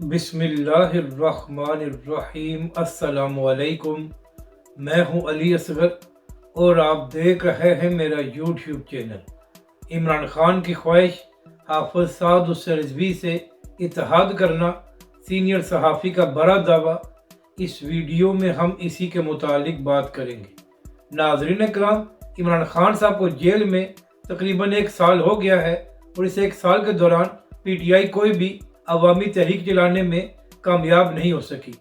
बिस्मिल्लाहिर्रहमानिर्रहीम। अस्सलाम वालेकुम। मैं हूं अली असगर और आप देख रहे हैं मेरा यूट्यूब चैनल। इमरान खान की ख्वाहिश हाफिज साद हुसैन रिजवी से इत्तेहाद करना, सीनियर सहाफ़ी का बड़ा दावा। इस वीडियो में हम इसी के मुतालिक बात करेंगे। नाज़रीन कराम, इमरान खान साहब को जेल में तकरीबन 1 साल हो गया है और इस 1 साल के दौरान PTI कोई भी अवामी तहरीक चलाने में कामयाब नहीं हो सकी।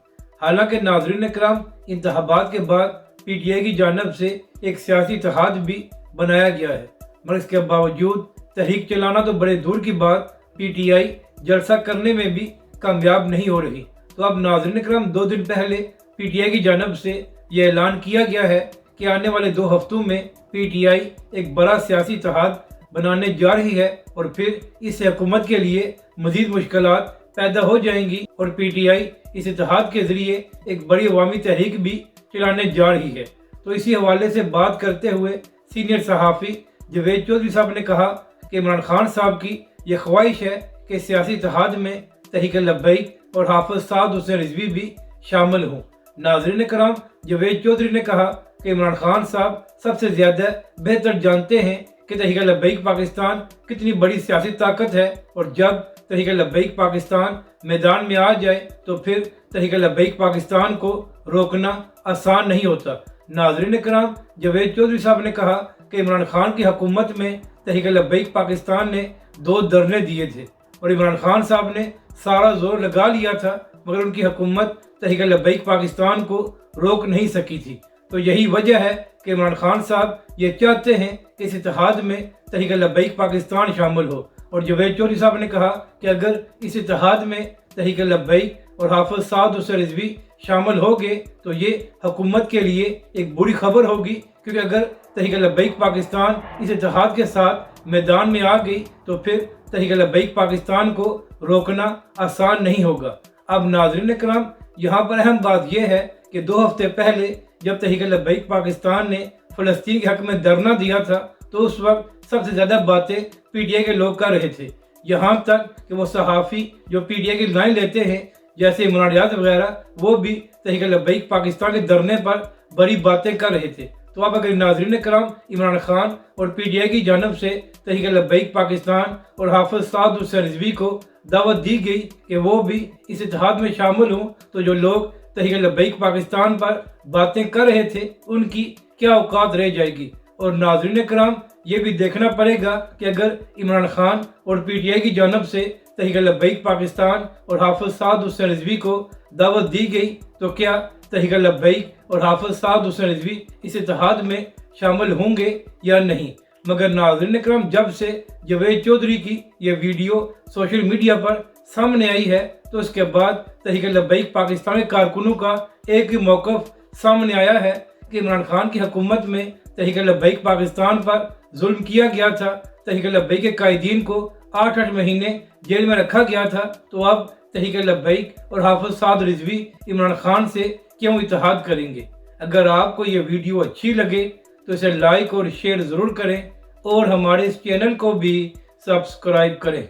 हालांकि नाज़रीन कराम, इंतखाबात के बाद PTI की जानिब से एक सियासी इत्तेहाद भी बनाया गया है, मगर इसके बावजूद तहरीक चलाना तो बड़े दूर की बात, PTI जलसा करने में भी कामयाब नहीं हो रही। तो अब नाज़रीन कराम, 2 दिन पहले PTI की जानिब से यह ऐलान किया गया है कि आने वाले 2 हफ्तों में PTI एक बड़ा सियासी इत्तेहाद बनाने जा रही है और फिर इस हुकूमत के लिए मजीद मुश्किलात पैदा हो जाएंगी और PTI इस इत्तेहाद के जरिए एक बड़ी अवामी तहरीक भी चलाने जा रही है। तो इसी हवाले से बात करते हुए सीनियर सहाफ़ी जवेद चौधरी साहब ने कहा कि इमरान खान साहब की यह ख्वाहिश है कि सियासी इत्तेहाद में तहरीक लब्बैक और हाफिज साद हुसैन रिजवी भी शामिल हों। नाज़रीन कराम, जवेद चौधरी ने कहा कि इमरान खान साहब सबसे ज़्यादा बेहतर जानते हैं कि तहरीक लब्बैक पाकिस्तान कितनी बड़ी सियासी ताकत है और जब तहरीक लब्बैक पाकिस्तान मैदान में आ जाए तो फिर तहरीक लब्बैक पाकिस्तान को रोकना आसान नहीं होता। नाज़रीन कराम, जवेद चौधरी साहब ने कहा कि इमरान खान की हुकूमत में तहरीक लब्बैक पाकिस्तान ने 2 धरने दिए थे और इमरान खान साहब ने सारा जोर लगा लिया था, मगर उनकी हुकूमत तहरीक लब्बैक पाकिस्तान को रोक नहीं सकी थी। तो यही वजह है कि इमरान खान साहब ये चाहते हैं कि इस इत्तेहाद में तहरीक लब्बैक पाकिस्तान शामिल हो। और जवेद चौधरी साहब ने कहा कि अगर इस इत्तेहाद में तहरीक लब्बैक और हाफिज साद हुसैन रिजवी शामिल हो गए तो ये हुकूमत के लिए एक बुरी खबर होगी, क्योंकि अगर तहरीक लब्बैक पाकिस्तान इस इत्तेहाद के साथ मैदान में आ गई तो फिर तहरीक लब्बैक पाकिस्तान को रोकना आसान नहीं होगा। अब नाज़रीन कराम, यहाँ पर अहम बात यह है कि 2 हफ्ते पहले जब तहरीक लब्बैक पाकिस्तान ने फ़लस्तीन के हक़ में धरना दिया था तो उस वक्त सबसे ज़्यादा बातें PTI के लोग कर रहे थे, यहाँ तक कि वो सहाफ़ी जो PTI की लाइन लेते हैं जैसे इमरान रियाज वगैरह, वो भी तहरीक लब्बैक पाकिस्तान के धरने पर बड़ी बातें कर रहे थे। तो अब अगर नाज़रीन कराम, इमरान खान और PTI की जानिब से तहरीक लब्बैक पाकिस्तान और हाफिज साद हुसैन रिजवी को दावत दी गई कि वो भी इस इत्तेहाद में शामिल हों, तो जो लोग तहरीक लब्बैक पाकिस्तान पर बातें कर रहे थे उनकी क्या औकात रह जाएगी। और नाज़रीन कराम, ये भी देखना पड़ेगा कि अगर इमरान खान और PTI की जानिब से तहरीक लब्बैक पाकिस्तान और हाफिज साद हुसैन रिजवी को दावत दी गई तो क्या तहरीक लब्बैक और हाफिज साद हुसैन रिजवी इस इत्तेहाद में शामिल होंगे या नहीं। मगर नाज़रीन कराम, जब से जवेद चौधरी की ये वीडियो सोशल मीडिया पर सामने आई है तो इसके बाद तहरीक लब्बैक पाकिस्तान के कारकुनों का एक ही मौक़िफ़ सामने आया है कि इमरान खान की हुकूमत में तहरीक लब्बैक पाकिस्तान पर जुल्म किया गया था। तहरीक लब्बैक के कायदीन को 8-8 महीने जेल में रखा गया था, तो अब तहरीक लब्बैक और हाफिज साद रिजवी इमरान खान से क्यों इत्तेहाद करेंगे। अगर आपको ये वीडियो अच्छी लगे तो इसे लाइक और शेयर ज़रूर करें और हमारे इस चैनल को भी सब्सक्राइब करें।